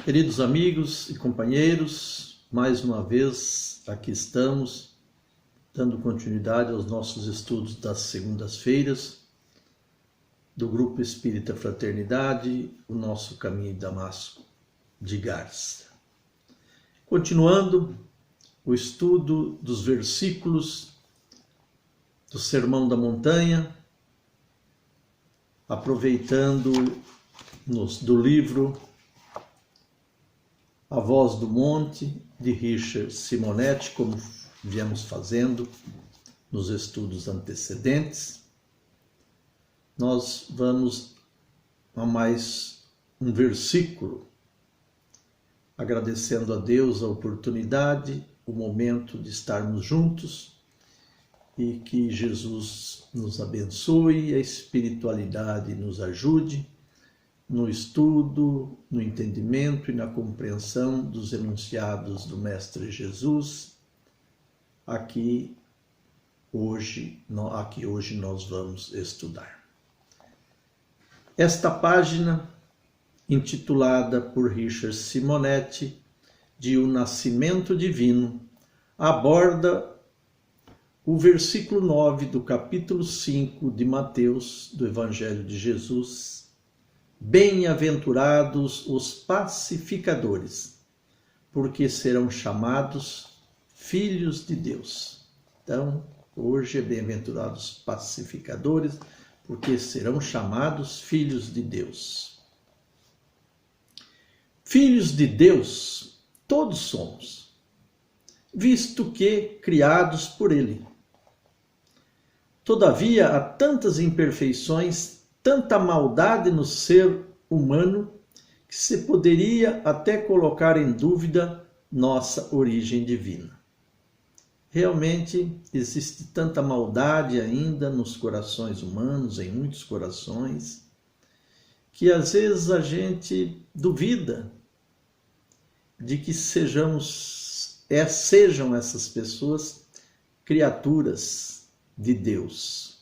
Queridos amigos e companheiros, mais uma vez aqui estamos, dando continuidade aos nossos estudos das segundas-feiras do Grupo Espírita Fraternidade, o nosso caminho de Damasco de Garça. Continuando o estudo dos versículos do Sermão da Montanha, aproveitando do livro A Voz do Monte, de Richard Simonetti, como viemos fazendo nos estudos antecedentes. Nós vamos a mais um versículo, agradecendo a Deus a oportunidade, o momento de estarmos juntos e que Jesus nos abençoe e a espiritualidade nos ajude no estudo, no entendimento e na compreensão dos enunciados do Mestre Jesus. Aqui hoje nós vamos estudar. Esta página, intitulada por Richard Simonetti de O Nascimento Divino, aborda o versículo 9 do capítulo 5 de Mateus, do Evangelho de Jesus. Bem-aventurados os pacificadores, porque serão chamados filhos de Deus. Então, hoje é bem-aventurados pacificadores, porque serão chamados filhos de Deus. Filhos de Deus, todos somos, visto que criados por Ele. Todavia, há tantas imperfeições, tanta maldade no ser humano, que se poderia até colocar em dúvida nossa origem divina. Realmente existe tanta maldade ainda nos corações humanos, em muitos corações, que às vezes a gente duvida de que sejam essas pessoas criaturas de Deus.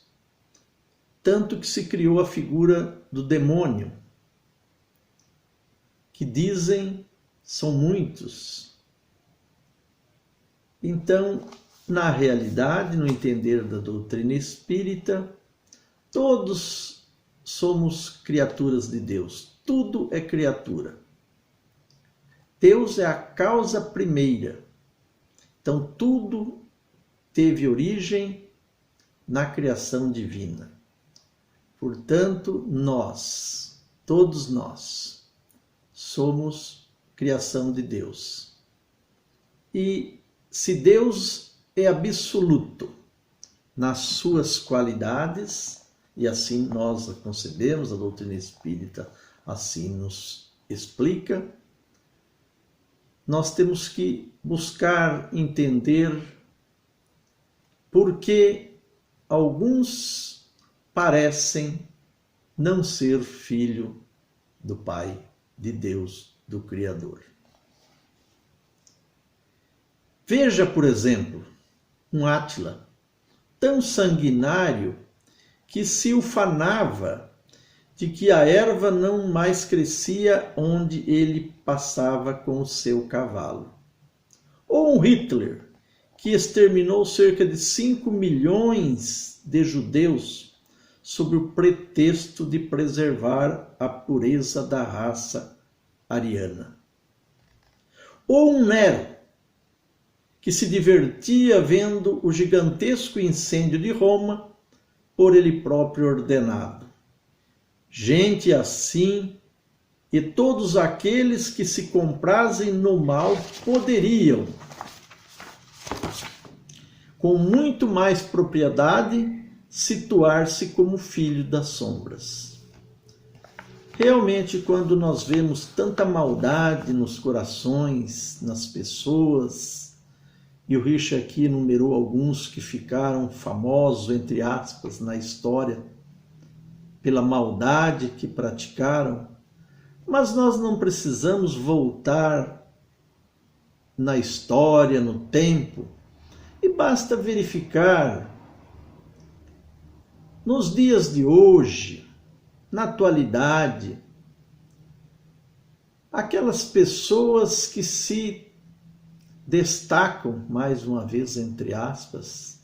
Tanto que se criou a figura do demônio, que dizem são muitos. Então, na realidade, no entender da doutrina espírita, todos somos criaturas de Deus. Tudo é criatura. Deus é a causa primeira. Então, tudo teve origem na criação divina. Portanto, todos nós, somos criação de Deus. E se Deus é absoluto nas suas qualidades, e assim nós a concebemos, a doutrina espírita assim nos explica, nós temos que buscar entender por que alguns parecem não ser filho do Pai, de Deus, do Criador. Veja, por exemplo, um Átila, tão sanguinário que se ufanava de que a erva não mais crescia onde ele passava com o seu cavalo. Ou um Hitler, que exterminou cerca de 5 milhões de judeus sob o pretexto de preservar a pureza da raça ariana. Ou um Nero, que se divertia vendo o gigantesco incêndio de Roma por ele próprio ordenado. Gente assim e todos aqueles que se comprazem no mal poderiam, com muito mais propriedade, situar-se como filho das sombras. Realmente, quando nós vemos tanta maldade nos corações, nas pessoas, e o Richard aqui enumerou alguns que ficaram famosos, entre aspas, na história, pela maldade que praticaram, mas nós não precisamos voltar na história, no tempo, e basta verificar nos dias de hoje, na atualidade, aquelas pessoas que se destacam, mais uma vez entre aspas,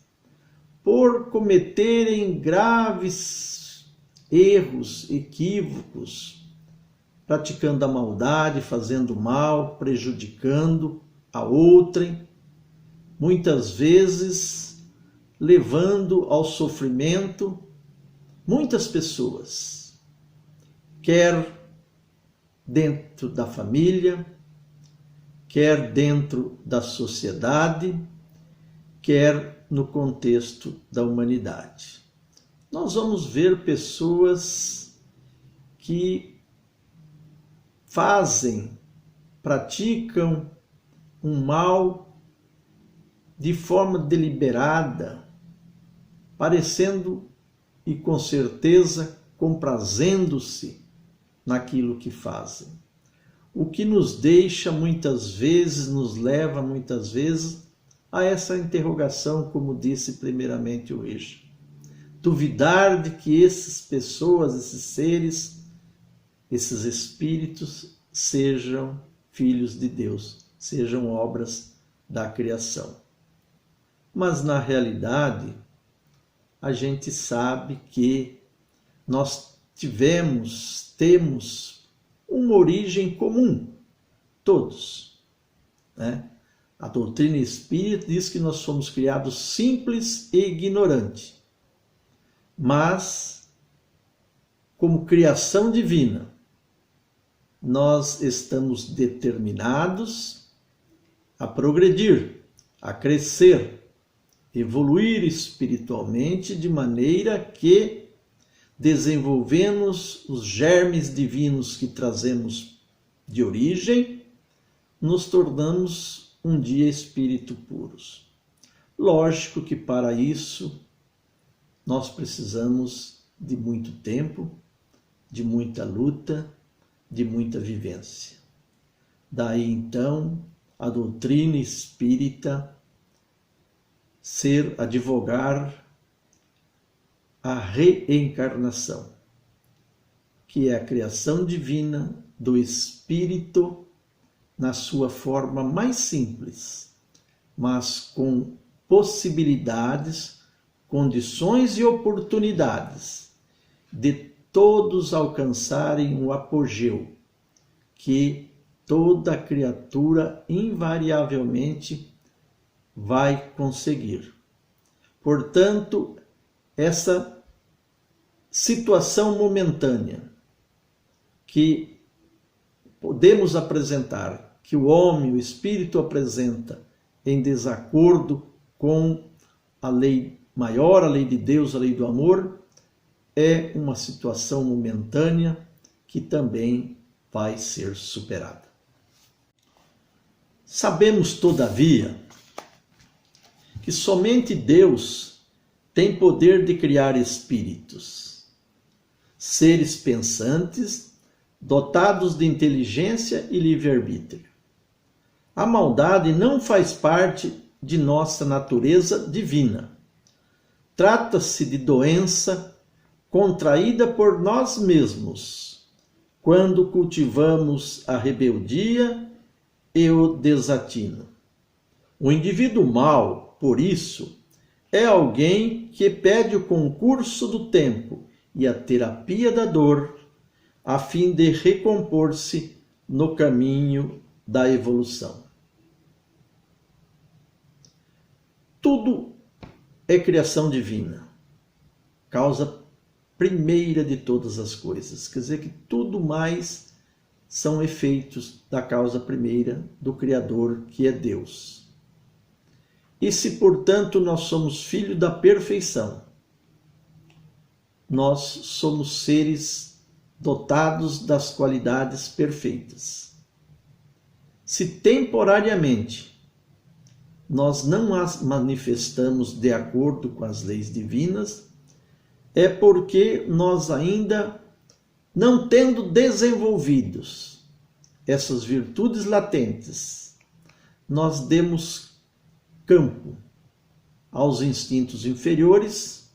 por cometerem graves erros, equívocos, praticando a maldade, fazendo mal, prejudicando a outrem, muitas vezes levando ao sofrimento muitas pessoas, quer dentro da família, quer dentro da sociedade, quer no contexto da humanidade. Nós vamos ver pessoas que praticam um mal de forma deliberada, parecendo e com certeza comprazendo-se naquilo que fazem. O que nos deixa muitas vezes, nos leva muitas vezes a essa interrogação, como disse primeiramente o Eixo. Duvidar de que essas pessoas, esses seres, esses espíritos sejam filhos de Deus, sejam obras da criação. Mas na realidade, a gente sabe que nós temos uma origem comum, todos, né? A doutrina espírita diz que nós fomos criados simples e ignorantes, mas como criação divina, nós estamos determinados a progredir, a crescer, evoluir espiritualmente de maneira que, desenvolvemos os germes divinos que trazemos de origem, nos tornamos um dia espírito puros. Lógico que para isso nós precisamos de muito tempo, de muita luta, de muita vivência. Daí então a doutrina espírita advogar a reencarnação, que é a criação divina do espírito na sua forma mais simples, mas com possibilidades, condições e oportunidades de todos alcançarem o apogeu que toda criatura invariavelmente vai conseguir. Portanto, essa situação momentânea que podemos apresentar, que o homem, o espírito apresenta em desacordo com a lei maior, a lei de Deus, a lei do amor, é uma situação momentânea que também vai ser superada. Sabemos, todavia, que somente Deus tem poder de criar espíritos, seres pensantes, dotados de inteligência e livre-arbítrio. A maldade não faz parte de nossa natureza divina. Trata-se de doença contraída por nós mesmos, quando cultivamos a rebeldia e o desatino. O indivíduo mau, por isso, é alguém que pede o concurso do tempo e a terapia da dor, a fim de recompor-se no caminho da evolução. Tudo é criação divina, causa primeira de todas as coisas. Quer dizer que tudo mais são efeitos da causa primeira do Criador, que é Deus. E se, portanto, nós somos filhos da perfeição, nós somos seres dotados das qualidades perfeitas. Se temporariamente nós não as manifestamos de acordo com as leis divinas, é porque nós ainda, não tendo desenvolvidos essas virtudes latentes, nós demos campo aos instintos inferiores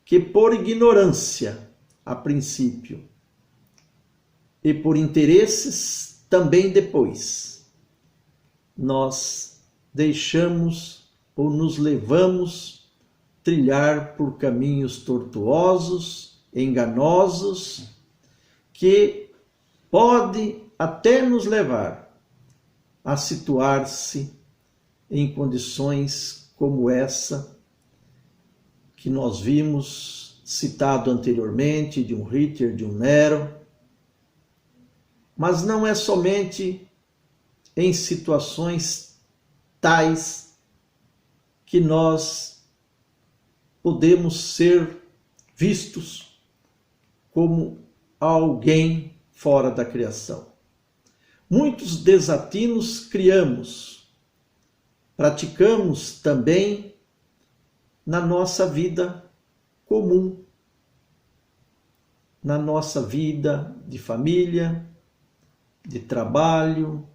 que, por ignorância, a princípio, e por interesses também depois nós deixamos ou nos levamos trilhar por caminhos tortuosos, enganosos, que pode até nos levar a situar-se em condições como essa que nós vimos citado anteriormente, de um Ritter, de um Nero. Mas não é somente em situações tais que nós podemos ser vistos como alguém fora da criação. Muitos desatinos criamos, praticamos também na nossa vida comum, na nossa vida de família, de trabalho,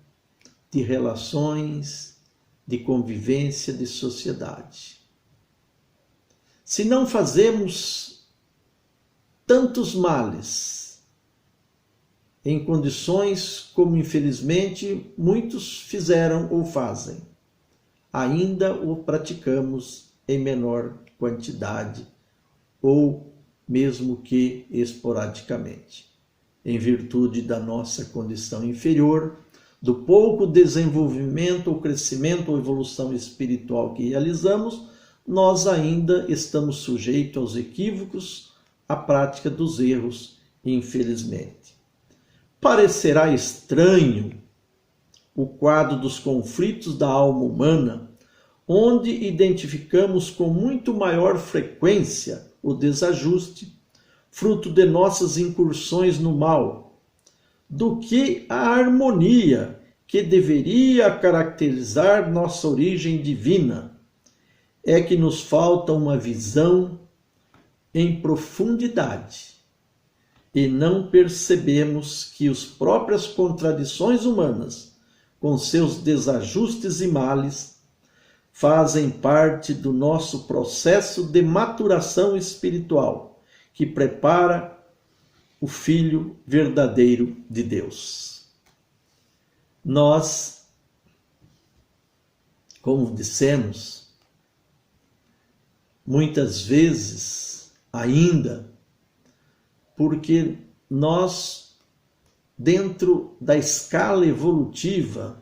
de relações, de convivência, de sociedade. Se não fazemos tantos males em condições como infelizmente muitos fizeram ou fazem, ainda o praticamos em menor quantidade ou mesmo que esporadicamente, em virtude da nossa condição inferior, do pouco desenvolvimento ou crescimento ou evolução espiritual que realizamos, nós ainda estamos sujeitos aos equívocos, à prática dos erros, infelizmente. Parecerá estranho o quadro dos conflitos da alma humana, onde identificamos com muito maior frequência o desajuste, fruto de nossas incursões no mal, do que a harmonia que deveria caracterizar nossa origem divina. É que nos falta uma visão em profundidade e não percebemos que as próprias contradições humanas, com seus desajustes e males, fazem parte do nosso processo de maturação espiritual, que prepara o Filho verdadeiro de Deus. Nós, como dissemos, muitas vezes ainda, porque nós, dentro da escala evolutiva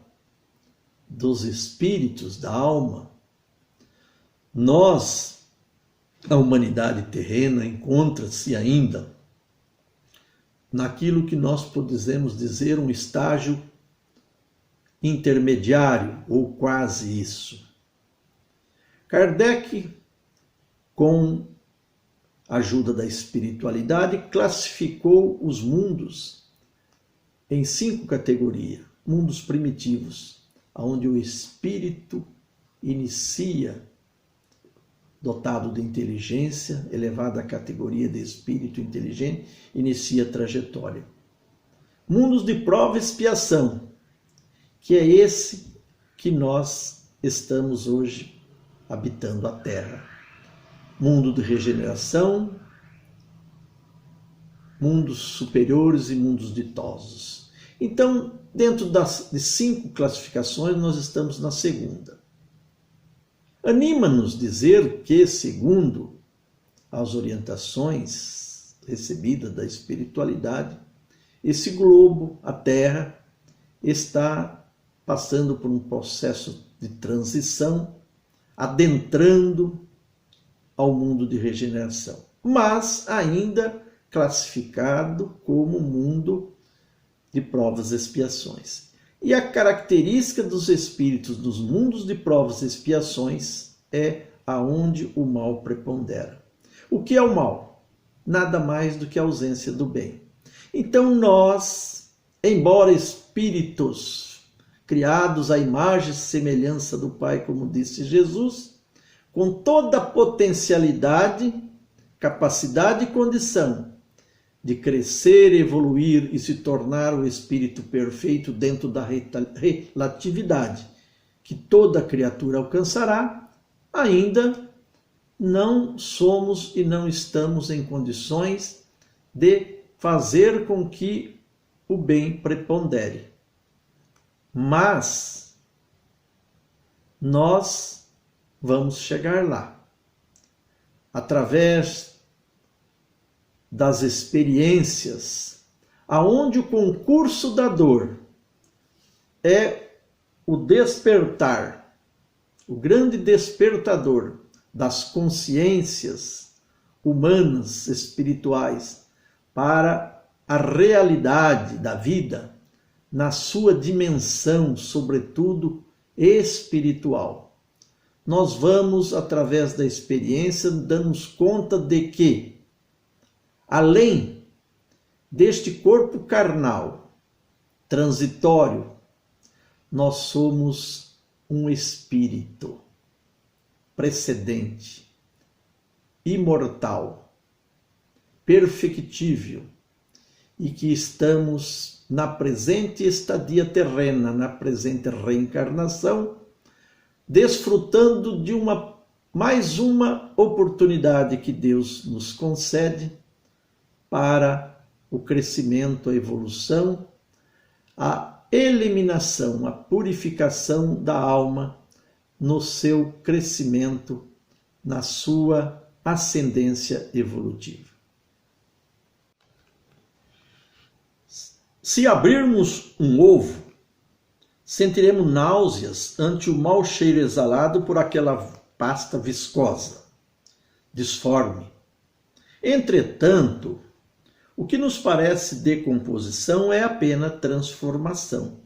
dos espíritos, da alma, nós, a humanidade terrena, encontra-se ainda naquilo que nós podemos dizer um estágio intermediário, ou quase isso. Kardec, com a ajuda da espiritualidade, classificou os mundos em 5 categorias. Mundos primitivos, onde o espírito inicia, dotado de inteligência, elevado à categoria de espírito inteligente, inicia a trajetória. Mundos de prova e expiação, que é esse que nós estamos hoje habitando a Terra. Mundo de regeneração, mundos superiores e mundos ditosos. Então, dentro de 5 classificações, nós estamos na segunda. Anima-nos dizer que, segundo as orientações recebidas da espiritualidade, esse globo, a Terra, está passando por um processo de transição, adentrando ao mundo de regeneração, mas ainda classificado como mundo de provas e expiações. E a característica dos espíritos dos mundos de provas e expiações é aonde o mal prepondera. O que é o mal? Nada mais do que a ausência do bem. Então nós, embora espíritos criados à imagem e semelhança do Pai, como disse Jesus, com toda a potencialidade, capacidade e condição de crescer, evoluir e se tornar o espírito perfeito dentro da relatividade que toda criatura alcançará, ainda não somos e não estamos em condições de fazer com que o bem prepondere. mas nós vamos chegar lá. Através das experiências, aonde o concurso da dor é o despertar, o grande despertador das consciências humanas, espirituais, para a realidade da vida, na sua dimensão, sobretudo, espiritual. Nós vamos, através da experiência, darmos conta de que, além deste corpo carnal, transitório, nós somos um espírito precedente, imortal, perfectível, e que estamos na presente estadia terrena, na presente reencarnação, desfrutando de mais uma oportunidade que Deus nos concede para o crescimento, a evolução, a eliminação, a purificação da alma no seu crescimento, na sua ascendência evolutiva. Se abrirmos um ovo, sentiremos náuseas ante o mau cheiro exalado por aquela pasta viscosa, disforme. Entretanto, o que nos parece decomposição é apenas transformação.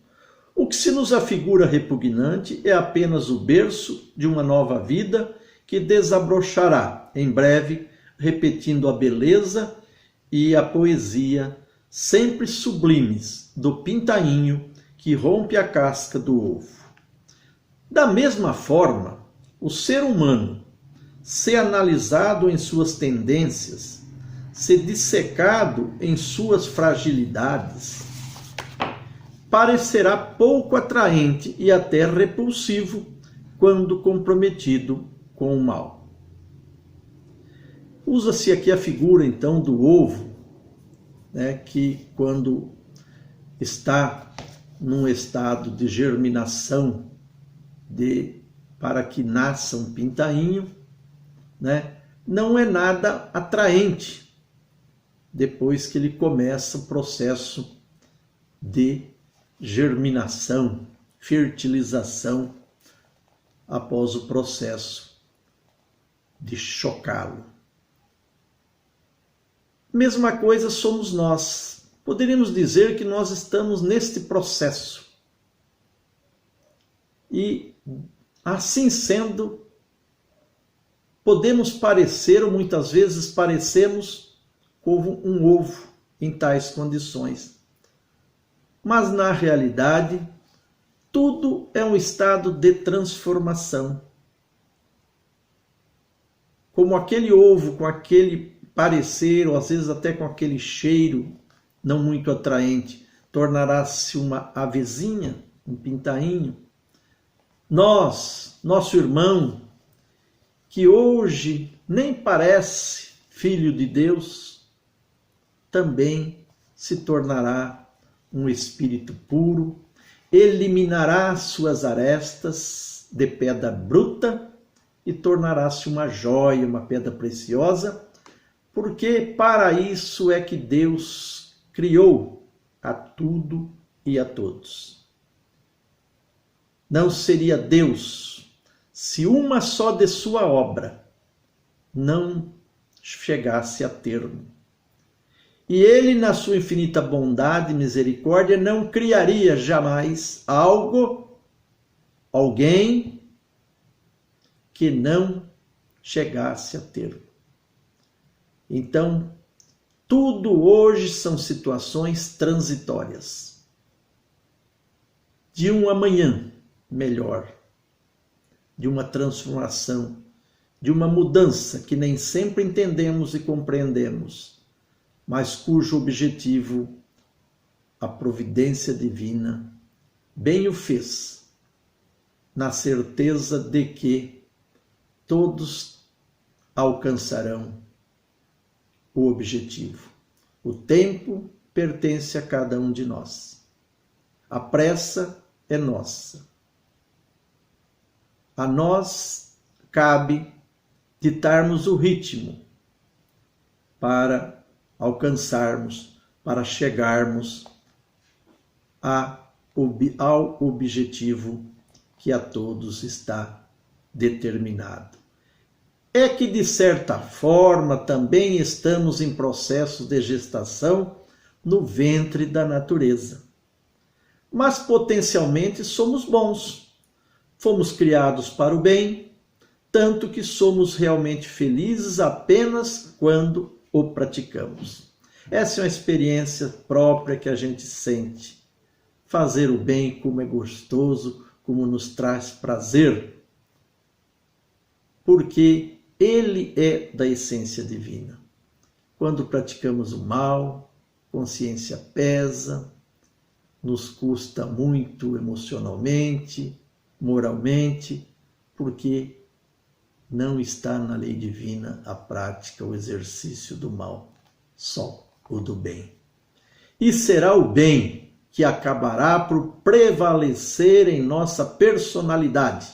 O que se nos afigura repugnante é apenas o berço de uma nova vida que desabrochará em breve, repetindo a beleza e a poesia sempre sublimes do pintainho que rompe a casca do ovo. Da mesma forma, o ser humano, se analisado em suas tendências, se dissecado em suas fragilidades, parecerá pouco atraente e até repulsivo quando comprometido com o mal. Usa-se aqui a figura, então, do ovo, que quando está num estado de germinação para que nasça um pintainho, não é nada atraente depois que ele começa o processo de germinação, fertilização, após o processo de chocá-lo. Mesma coisa somos nós. Poderíamos dizer que nós estamos neste processo. E, assim sendo, podemos parecer, ou muitas vezes parecemos, como um ovo em tais condições. Mas, na realidade, tudo é um estado de transformação. Como aquele ovo com aquele parecer, ou às vezes até com aquele cheiro não muito atraente, tornará-se uma avezinha, um pintainho. Nosso irmão, que hoje nem parece filho de Deus, também se tornará um espírito puro, eliminará suas arestas de pedra bruta e tornará-se uma joia, uma pedra preciosa, porque para isso é que Deus criou a tudo e a todos. Não seria Deus se uma só de sua obra não chegasse a termo. E ele, na sua infinita bondade e misericórdia, não criaria jamais alguém que não chegasse a termo. Então, tudo hoje são situações transitórias. De um amanhã melhor, de uma transformação, de uma mudança que nem sempre entendemos e compreendemos, mas cujo objetivo a providência divina bem o fez, na certeza de que todos alcançarão o objetivo. O tempo pertence a cada um de nós. A pressa é nossa. A nós cabe ditarmos o ritmo para alcançarmos, para chegarmos ao objetivo que a todos está determinado. É que, de certa forma, também estamos em processos de gestação no ventre da natureza. Mas potencialmente somos bons. Fomos criados para o bem, tanto que somos realmente felizes apenas quando o praticamos. Essa é uma experiência própria que a gente sente. Fazer o bem, como é gostoso, como nos traz prazer, porque ele é da essência divina. Quando praticamos o mal, consciência pesa, nos custa muito emocionalmente, moralmente, porque não está na lei divina a prática, o exercício do mal, só o do bem. E será o bem que acabará por prevalecer em nossa personalidade,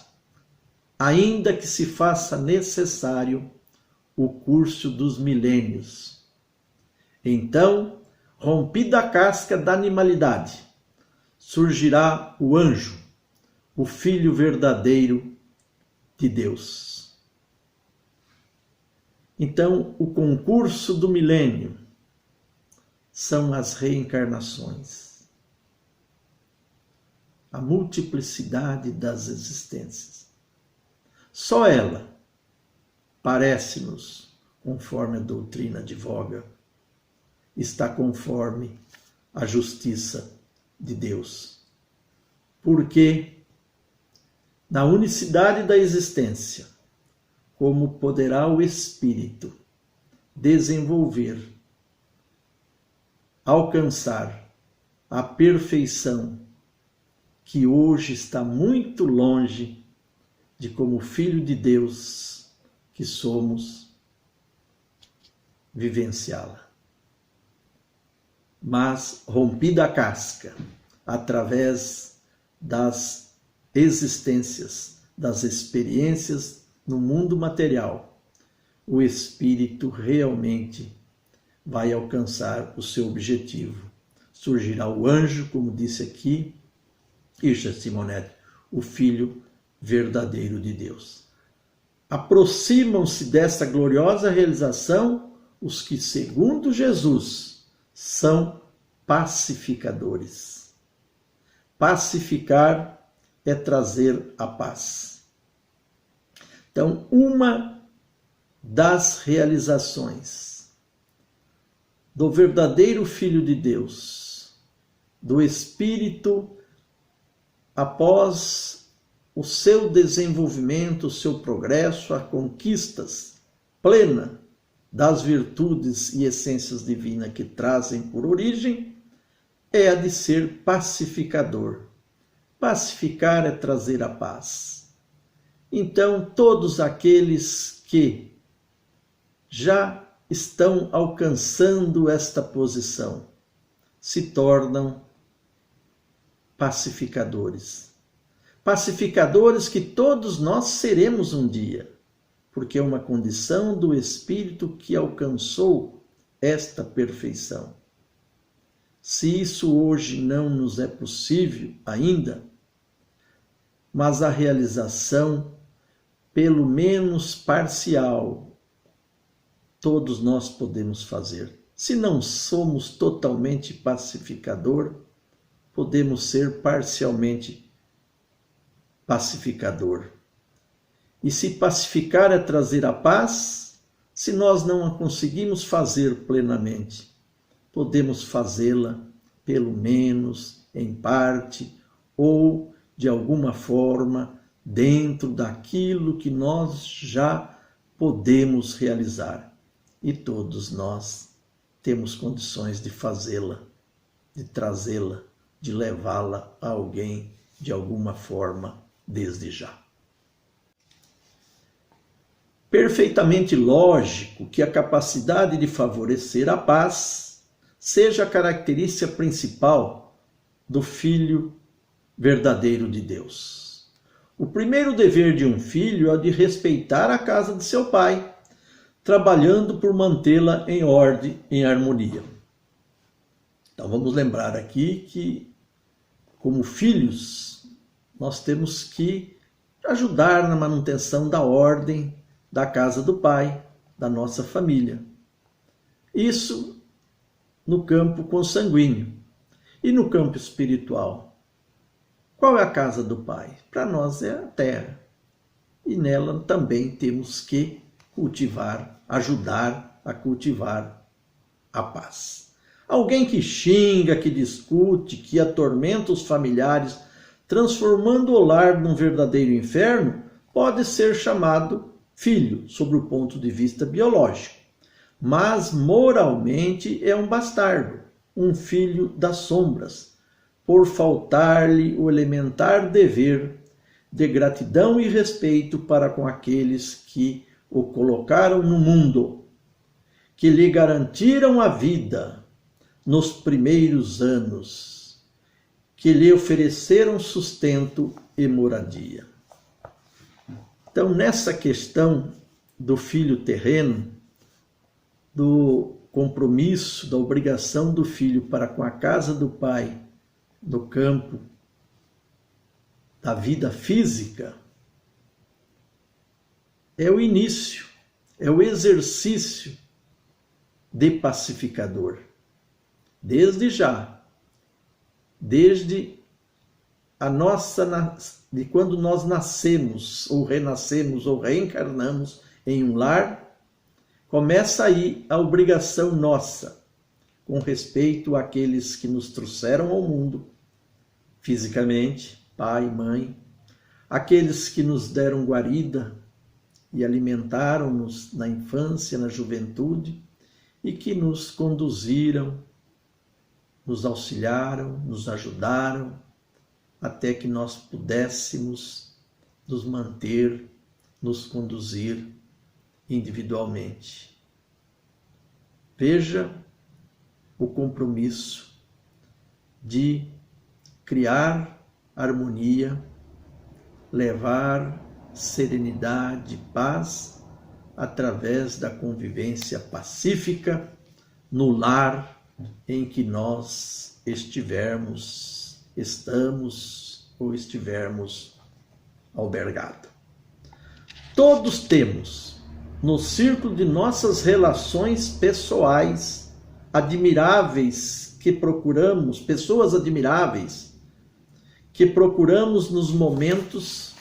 ainda que se faça necessário o curso dos milênios. Então, rompida a casca da animalidade, surgirá o anjo, o Filho verdadeiro de Deus. Então, o concurso do milênio são as reencarnações, a multiplicidade das existências. Só ela parece-nos, conforme a doutrina advoga, está conforme a justiça de Deus. Porque na unicidade da existência, como poderá o Espírito desenvolver, alcançar a perfeição que hoje está muito longe de, como filho de Deus que somos, vivenciá-la. Mas, rompida a casca, através das existências, das experiências no mundo material, o espírito realmente vai alcançar o seu objetivo. Surgirá o anjo, como disse aqui Isha Simonetti, o Filho verdadeiro de Deus. Aproximam-se dessa gloriosa realização os que, segundo Jesus, são pacificadores. Pacificar é trazer a paz. Então, uma das realizações do verdadeiro Filho de Deus, do Espírito, após o seu desenvolvimento, o seu progresso, as conquistas plena das virtudes e essências divinas que trazem por origem, é a de ser pacificador. Pacificar é trazer a paz. Então, todos aqueles que já estão alcançando esta posição se tornam pacificadores. Pacificadores que todos nós seremos um dia, porque é uma condição do espírito que alcançou esta perfeição. Se isso hoje não nos é possível ainda, mas a realização, pelo menos parcial, todos nós podemos fazer. Se não somos totalmente pacificador, podemos ser parcialmente pacificador. E se pacificar é trazer a paz, se nós não a conseguimos fazer plenamente, podemos fazê-la pelo menos em parte ou de alguma forma dentro daquilo que nós já podemos realizar. E todos nós temos condições de fazê-la, de trazê-la, de levá-la a alguém de alguma forma desde já. Perfeitamente lógico que a capacidade de favorecer a paz seja a característica principal do Filho verdadeiro de Deus. O primeiro dever de um filho é o de respeitar a casa de seu pai, trabalhando por mantê-la em ordem, em harmonia. Então vamos lembrar aqui que, como filhos, nós temos que ajudar na manutenção da ordem da casa do pai, da nossa família. Isso no campo consanguíneo. E no campo espiritual? Qual é a casa do pai? Para nós é a terra. E nela também temos que cultivar, ajudar a cultivar a paz. Alguém que xinga, que discute, que atormenta os familiares, transformando o lar num verdadeiro inferno, pode ser chamado filho, sob o ponto de vista biológico. Mas moralmente é um bastardo, um filho das sombras, por faltar-lhe o elementar dever de gratidão e respeito para com aqueles que o colocaram no mundo, que lhe garantiram a vida nos primeiros anos, que lhe ofereceram sustento e moradia. Então, nessa questão do filho terreno, do compromisso, da obrigação do filho para com a casa do pai, no campo da vida física, é o início, é o exercício de pacificador. Desde já, desde de quando nós nascemos, ou renascemos, ou reencarnamos em um lar, começa aí a obrigação nossa, com respeito àqueles que nos trouxeram ao mundo, fisicamente, pai, mãe, aqueles que nos deram guarida e alimentaram-nos na infância, na juventude, e que nos conduziram, nos auxiliaram, nos ajudaram, até que nós pudéssemos nos manter, nos conduzir individualmente. Veja o compromisso de criar harmonia, levar serenidade, paz, através da convivência pacífica no lar em que nós estamos ou estivermos albergados. Todos temos, no círculo de nossas relações pessoais, admiráveis que procuramos, pessoas admiráveis que procuramos nos momentos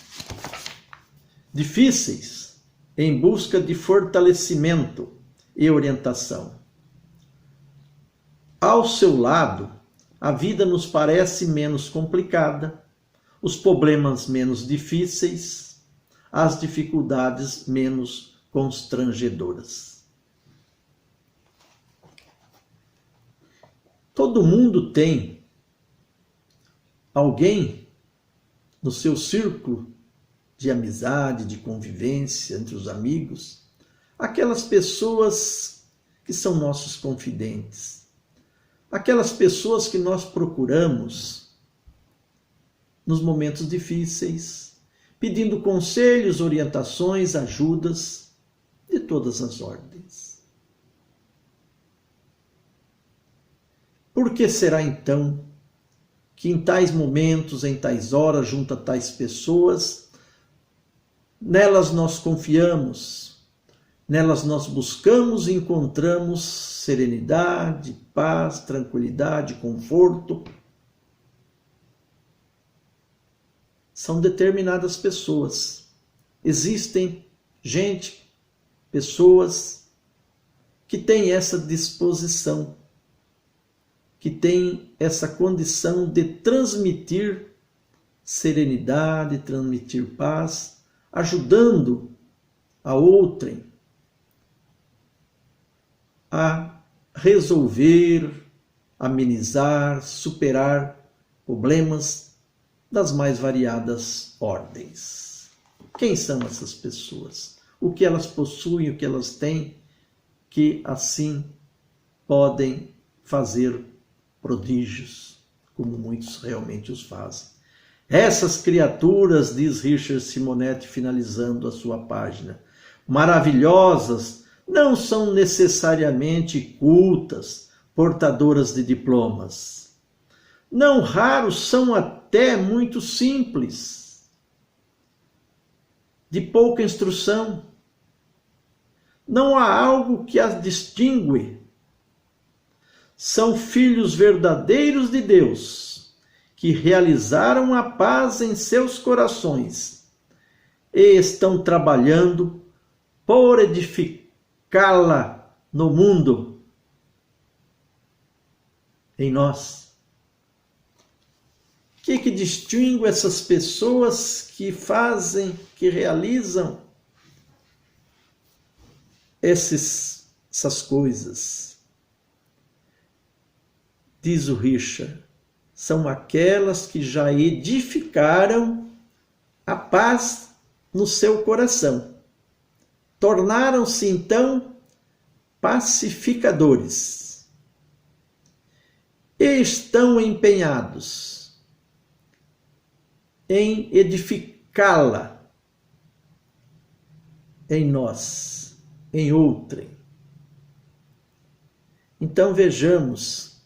difíceis, em busca de fortalecimento e orientação. Ao seu lado, a vida nos parece menos complicada, os problemas menos difíceis, as dificuldades menos constrangedoras. Todo mundo tem alguém no seu círculo de amizade, de convivência entre os amigos, aquelas pessoas que são nossos confidentes, aquelas pessoas que nós procuramos nos momentos difíceis, pedindo conselhos, orientações, ajudas de todas as ordens. Por que será então que em tais momentos, em tais horas, junto a tais pessoas, nelas nós confiamos, nelas nós buscamos e encontramos serenidade, paz, tranquilidade, conforto? São determinadas pessoas. Existem pessoas que têm essa disposição, que têm essa condição de transmitir serenidade, transmitir paz, ajudando a outrem a resolver, amenizar, superar problemas das mais variadas ordens. Quem são essas pessoas? O que elas possuem, o que elas têm, que assim podem fazer prodígios, como muitos realmente os fazem. Essas criaturas, diz Richard Simonetti, finalizando a sua página, maravilhosas, não são necessariamente cultas, portadoras de diplomas. Não raros são até muito simples, de pouca instrução. Não há algo que as distingue. São filhos verdadeiros de Deus, que realizaram a paz em seus corações e estão trabalhando por edificá-la no mundo, em nós. O que distingue essas pessoas que fazem, que realizam essas coisas? Diz o Richard, são aquelas que já edificaram a paz no seu coração. Tornaram-se, então, pacificadores. E estão empenhados em edificá-la em nós, em outrem. Então vejamos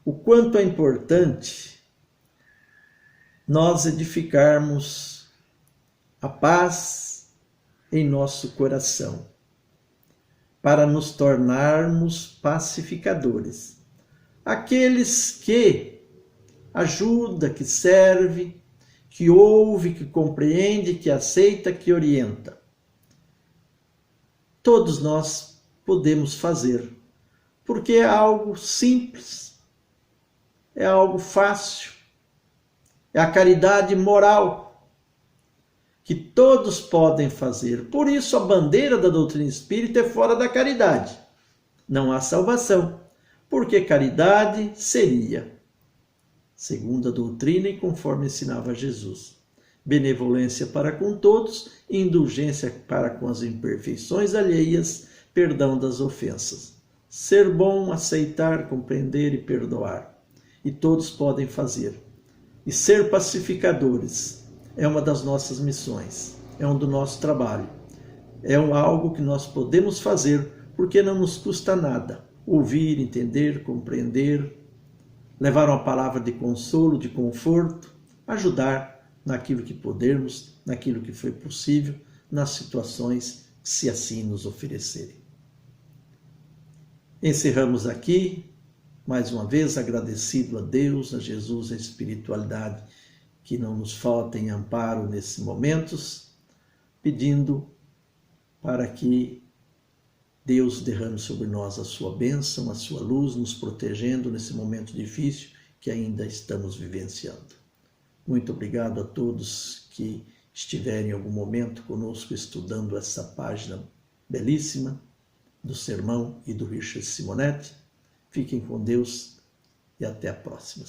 o quanto é importante nós edificarmos a paz em nosso coração, para nos tornarmos pacificadores. Aqueles que ajuda, que serve, que ouve, que compreende, que aceita, que orienta. Todos nós podemos fazer, porque é algo simples, é algo fácil, é a caridade moral que todos podem fazer. Por isso a bandeira da doutrina espírita é fora da caridade. Não há salvação, porque caridade seria, segundo a doutrina e conforme ensinava Jesus, benevolência para com todos, indulgência para com as imperfeições alheias, perdão das ofensas. Ser bom, aceitar, compreender e perdoar. E todos podem fazer. E ser pacificadores é uma das nossas missões, é um do nosso trabalho. É algo que nós podemos fazer porque não nos custa nada. Ouvir, entender, compreender, levar uma palavra de consolo, de conforto, ajudar naquilo que pudermos, naquilo que foi possível, nas situações que se assim nos oferecerem. Encerramos aqui, mais uma vez agradecido a Deus, a Jesus, a espiritualidade que não nos falta em amparo nesses momentos, pedindo para que Deus derrame sobre nós a sua bênção, a sua luz, nos protegendo nesse momento difícil que ainda estamos vivenciando. Muito obrigado a todos que estiverem em algum momento conosco estudando essa página belíssima do sermão e do Richard Simonetti. Fiquem com Deus e até a próxima.